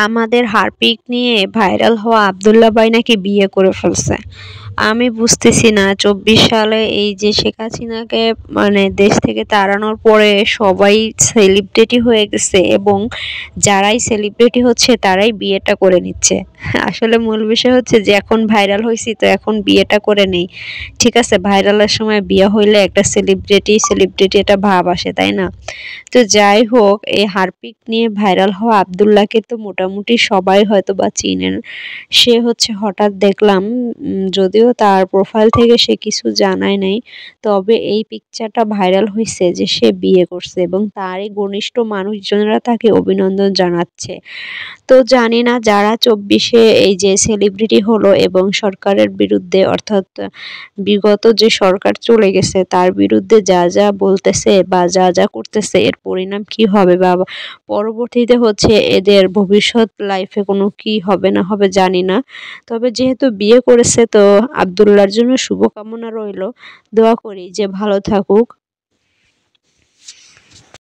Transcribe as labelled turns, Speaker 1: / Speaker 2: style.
Speaker 1: আমাদের হারপিক নিয়ে ভাইরাল হওয়া আব্দুল্লাহ ভাই নাকি বিয়ে করে ফেলছে। আমি বুঝতেছি না ২৪ সালে এই যে শেখ হাসিনাকে মানে দেশ থেকে তাড়ানোর পরে সবাই সেলিব্রিটি হয়ে গেছে এবং যারাই সেলিব্রিটি হচ্ছে তারাই বিয়েটা করে নিচ্ছে। আসলে মূল বিষয় হচ্ছে যে এখন ভাইরাল হয়েছি তো এখন বিয়েটা করে নেই। ঠিক আছে, ভাইরালের সময় বিয়ে হইলে একটা সেলিব্রিটি একটা ভাব আসে, তাই না? তো যাই হোক, এই হারপিক নিয়ে ভাইরাল হওয়া আব্দুল্লাহকে তো মোটামুটি সবাই হয়তো বা চিনেন। সে হচ্ছে হঠাৎ দেখলাম, যদিও তার প্রোফাইল থেকে সে কিছু জানায় নাই, তবে এই পিকচারটা ভাইরাল হয়েছে যে সে বিয়ে করছে এবং তারই ঘনিষ্ঠ মানুষজনেরা তাকে অভিনন্দন জানাচ্ছে। তো জানি না যারা ২৪-এ এই যে সেলিব্রিটি হলো এবং সরকারের বিরুদ্ধে, অর্থাৎ বিগত যে সরকার চলে গেছে তার বিরুদ্ধে যা যা বলতেছে বা যা যা করতেছে এর পরিণাম কি হবে বা পরবর্তীতে হচ্ছে এদের ভবিষ্যৎ লাইফে কোনো কি হবে না হবে জানি না। তবে যেহেতু বিয়ে করেছে তো আব্দুল্লাহর জন্য শুভকামনা রইলো। দোয়া করি যে ভালো থাকুক।